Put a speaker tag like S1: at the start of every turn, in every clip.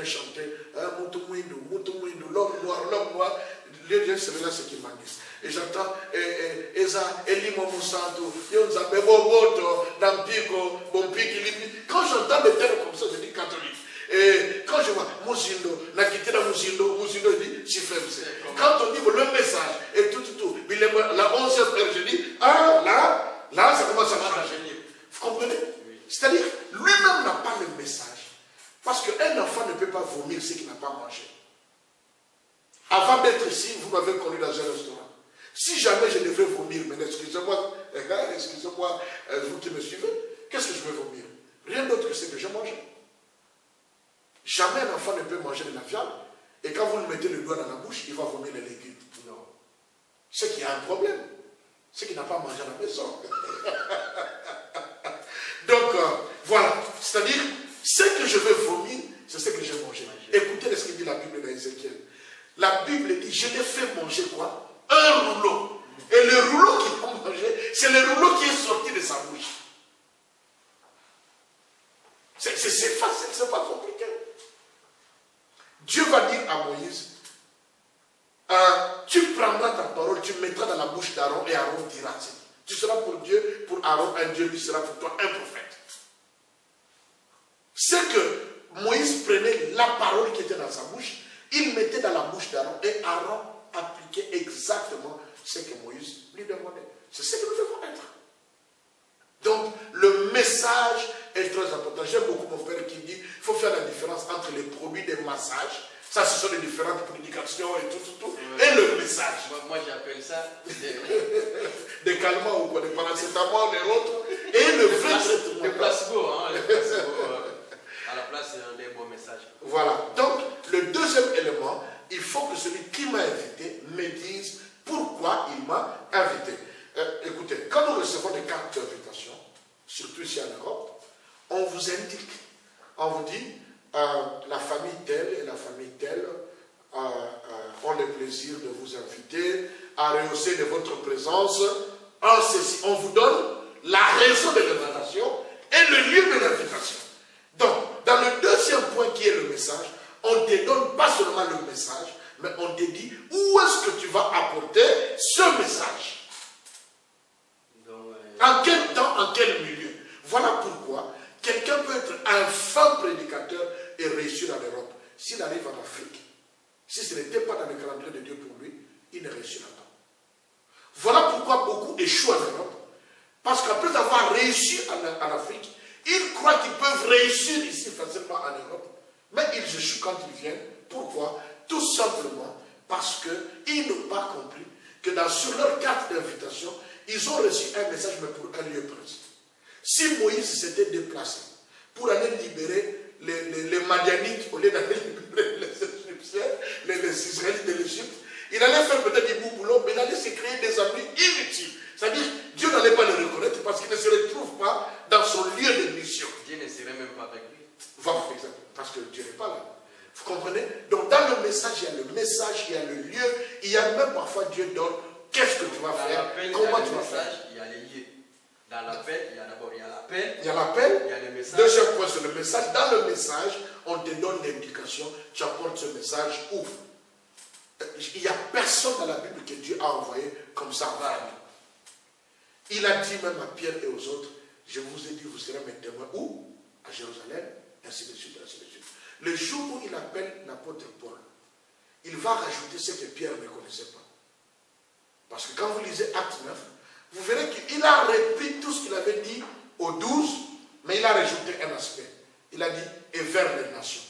S1: vient chanter l'homme noir. Les gens, c'est là ce qui m'anise. Et j'entends quand j'entends des termes comme ça, je dis catholique. Et quand je vois Mouzindo, Nakitera Mouzindo, il dit Chifremse. Quand on dit le message et tout, la 11e heure, je dis, là, ça commence à changer. Vous comprenez? C'est-à-dire, lui-même n'a pas le message. Parce qu'un enfant ne peut pas vomir ce qu'il n'a pas mangé. Avant d'être ici, vous m'avez connu dans un restaurant. Si jamais je devrais vomir, mais excusez-moi, vous qui me suivez, qu'est-ce que je vais vomir? Rien d'autre que ce que je mange. Jamais un enfant ne peut manger de la viande, et quand vous lui mettez le doigt dans la bouche, il va vomir les légumes. Non. C'est qu'il y a un problème. C'est qu'il n'a pas mangé à la maison. Donc, voilà. C'est-à-dire, ce que je vais vomir, c'est ce que j'ai mangé. Écoutez ce que dit la Bible dans Ézéchiel. La Bible dit, je l'ai fait manger quoi? Un rouleau. Et le rouleau qu'il a mangé, c'est le rouleau qui est sorti de sa bouche. C'est facile, c'est pas compliqué. Dieu va dire à Moïse, tu prendras ta parole, tu mettras dans la bouche d'Aaron et Aaron dira. Tu seras pour Dieu, pour Aaron, un Dieu, lui sera pour toi un prophète. C'est que Moïse prenait la parole qui était dans sa bouche, il mettait dans la bouche d'Aaron et Aaron appliquait exactement ce que Moïse lui demandait. C'est ce que nous devons être. Donc, le message est très important. J'aime beaucoup mon père qui dit qu'il faut faire la différence entre les produits de massage, ça ce sont les différentes prédications et tout, et le message.
S2: Moi j'appelle ça
S1: des calmants ou quoi, des paracétamol et autres, et le vrai traitement.
S2: Le placebo, le placebo. À la place des bons messages.
S1: Voilà. Donc, le deuxième élément, il faut que celui qui m'a invité me dise pourquoi il m'a invité. Écoutez, quand nous recevons des cartes d'invitation, surtout ici en Europe, on vous indique, on vous dit, la famille telle et la famille telle ont le plaisir de vous inviter à rehausser de votre présence en ceci. On vous donne la raison de l'invitation et le lieu de l'invitation. Donc, dans le deuxième point qui est le message, on ne te donne pas seulement le message, mais on te dit où est-ce que tu vas apporter ce message. En quel temps, en quel milieu. Voilà pourquoi quelqu'un peut être un fin prédicateur et réussir en Europe. S'il arrive en Afrique, si ce n'était pas dans le calendrier de Dieu pour lui, il ne réussira pas. Voilà pourquoi beaucoup échouent en Europe. Parce qu'après avoir réussi en Afrique, ils croient qu'ils peuvent réussir ici facilement en Europe, mais ils échouent quand ils viennent. Pourquoi? Tout simplement parce qu'ils n'ont pas compris que sur leur carte d'invitation, ils ont reçu un message, mais pour un lieu précis. Si Moïse s'était déplacé pour aller libérer les Madianites, au lieu d'aller libérer les Égyptiens, les Israélites de l'Égypte, il allait faire peut-être du bon boulot, mais il allait se créer des amis inutiles. C'est-à-dire, Dieu n'allait pas le reconnaître parce qu'il ne se retrouve pas dans son lieu de mission.
S2: Dieu ne serait même pas avec lui.
S1: Voilà, parce que Dieu n'est pas là. Vous comprenez? Donc, dans le message, il y a le message, il y a le lieu, il y a même parfois Dieu donne qu'est-ce que tu vas faire, comment tu vas faire.
S2: Il y a les lieux. Dans l'appel, il y a d'abord l'appel.
S1: Il y a l'appel.
S2: Il y a le message.
S1: Deuxième point, c'est le message. Dans le message, on te donne l'indication, tu apportes ce message où? Il n'y a personne dans la Bible que Dieu a envoyé comme ça. Il a dit même à Pierre et aux autres, je vous ai dit, vous serez mes témoins où? À Jérusalem, ainsi de suite, ainsi de suite. Le jour où il appelle l'apôtre Paul, il va rajouter ce que Pierre ne connaissait pas. Parce que quand vous lisez Acte 9, vous verrez qu'il a repris tout ce qu'il avait dit aux 12, mais il a rajouté un aspect. Il a dit, et vers les nations.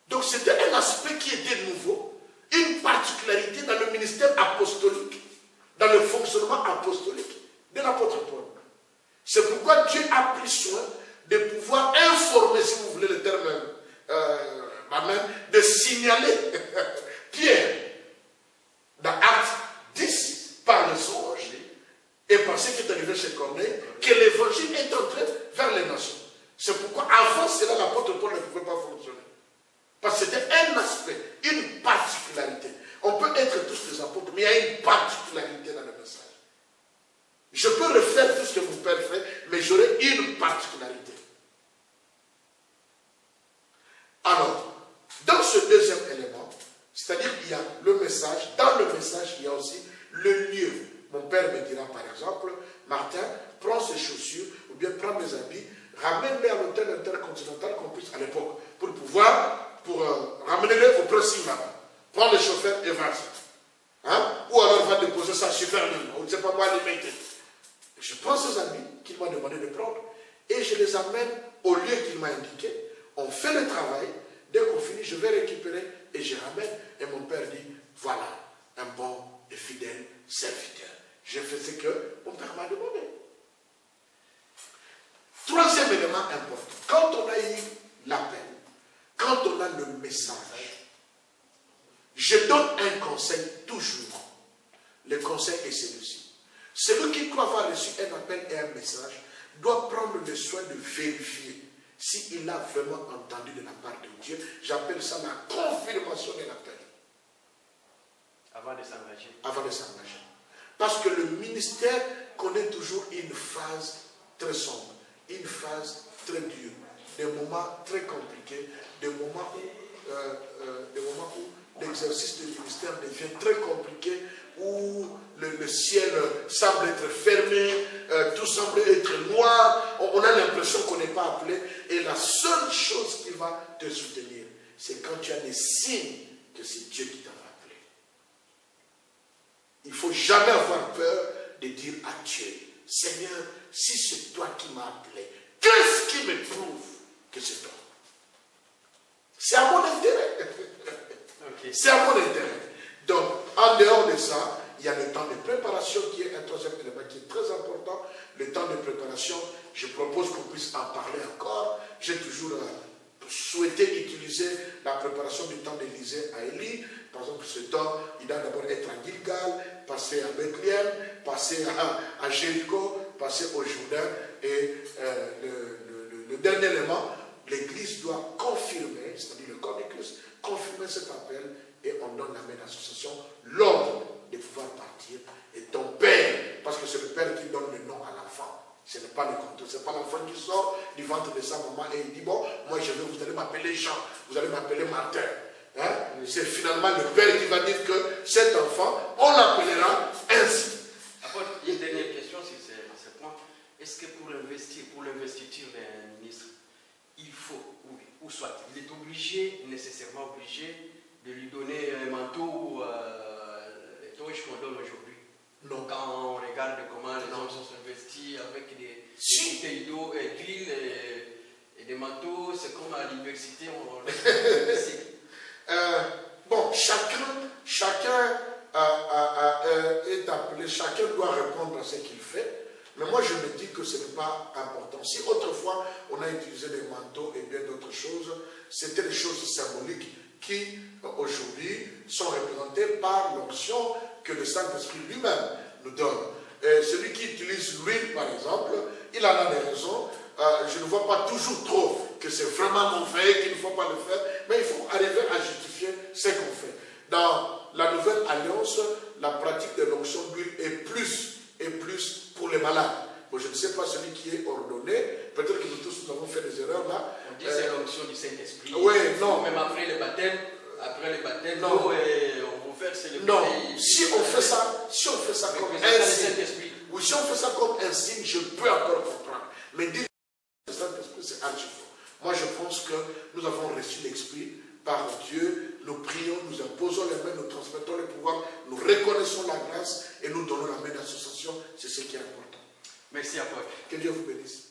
S1: Donc c'était un aspect qui était nouveau, une particularité dans le ministère apostolique, dans le fonctionnement apostolique de l'apôtre Paul. C'est pourquoi Dieu a pris soin de pouvoir informer, si vous voulez le terme, de signaler Pierre dans Acte 10 par le songe et par ce qui est arrivé chez Corneille, que l'évangile est entré vers les nations. C'est pourquoi avant cela, l'apôtre Paul ne pouvait pas fonctionner. Parce que c'était un aspect, une particularité. On peut être tous des apôtres, mais il y a une particularité dans le message. Je peux refaire tout ce que mon père fait, mais j'aurai une particularité. Alors, le message. Dans le message, il y a aussi le lieu. Mon père me dira par exemple, Martin, prends ces chaussures ou bien prends mes habits, ramène-les à l'hôtel intercontinental qu'on puisse à l'époque, pour pouvoir, ramener-les au pressing là-bas. Prends le chauffeur et vas-y. Hein? Ou alors va déposer ça super libre, on ne sait pas moi les mettre. Je prends ces habits qu'il m'a demandé de prendre et je les amène au lieu qu'il m'a indiqué. On fait le travail, dès qu'on finit, je vais récupérer et je ramène. Et mon père dit, voilà, un bon et fidèle serviteur. J'ai fait ce que mon père m'a demandé. Troisième élément important, quand on a eu l'appel, quand on a le message, je donne un conseil toujours. Le conseil est celui-ci. Celui qui croit avoir reçu un appel et un message doit prendre le soin de vérifier s'il a vraiment entendu de la part de Dieu. J'appelle ça la confirmation de l'appel.
S2: Avant de s'engager.
S1: Avant de s'engager. Parce que le ministère connaît toujours une phase très sombre, une phase très dure, des moments très compliqués, des moments où l'exercice du ministère devient très compliqué, où le ciel semble être fermé, tout semble être noir, on a l'impression qu'on n'est pas appelé, et la seule chose qui va te soutenir, c'est quand tu as des signes que c'est Dieu qui t'a appelé. Il ne faut jamais avoir peur de dire à Dieu, Seigneur, si c'est toi qui m'as appelé, qu'est-ce qui me prouve que c'est toi? C'est à mon intérêt. Okay. C'est à mon intérêt. Donc, en dehors de ça, il y a le temps de préparation qui est un troisième élément qui est très important. Le temps de préparation, je propose qu'on puisse en parler encore. J'ai toujours souhaité utiliser la préparation du temps d'Élysée à Élie. Par exemple, ce temps, il doit d'abord être à Gilgal, passer à Bethléem, passer à Jéricho, passer au Jourdain. Et le dernier élément, l'Église doit confirmer, c'est-à-dire le corps de Christ, confirmer cet appel et on donne la main d'association, l'ordre de pouvoir partir. Et ton père, parce que c'est le père qui donne le nom à l'enfant, ce n'est pas le contrôle, ce n'est pas l'enfant qui sort du ventre de sa maman et il dit, bon, moi je vais, vous allez m'appeler Jean, vous allez m'appeler Martin. Hein? C'est finalement le père qui va dire que cet enfant, on l'appellera ainsi.
S2: Apôtre, une dernière question sur ce point. Est-ce que pour l'investiture d'un ministre, il faut, ou soit, il est obligé, nécessairement obligé, de lui donner un manteau ou les toches qu'on donne aujourd'hui?
S1: Non.
S2: Quand on regarde comment les hommes sont investis avec des bouteilles d'eau et d'huile et des manteaux, c'est comme à l'université, on
S1: bon, chacun est appelé, chacun doit répondre à ce qu'il fait. Mais moi, je me dis que ce n'est pas important. Si autrefois, on a utilisé des manteaux et bien d'autres choses, c'était des choses symboliques qui, aujourd'hui, sont représentées par l'onction que le Saint-Esprit lui-même nous donne. Et celui qui utilise l'huile, par exemple, il en a des raisons. Je ne vois pas toujours trop que c'est vraiment mauvais, qu'il ne faut pas le faire, mais il faut arriver à justifier ce qu'on fait. Dans la Nouvelle Alliance, la pratique de l'onction d'huile est plus pour les malades. Bon, je ne sais pas celui qui est ordonné, peut-être que nous tous nous avons fait des erreurs là.
S2: On dit c'est l'onction du Saint-Esprit.
S1: Oui, non.
S2: Même après le baptême,
S1: non.
S2: On fait célébrer.
S1: Non, si on fait ça comme un signe, oui, si on fait ça comme un signe, je peux encore comprendre. Mais dire que le Saint-Esprit, c'est archi faux. Moi, je pense que nous avons reçu l'Esprit par Dieu, nous prions, nous imposons les mains, nous transmettons le pouvoir, nous reconnaissons la grâce et nous donnons la main d'association. C'est ce qui est important.
S2: Merci à toi.
S1: Que Dieu vous bénisse.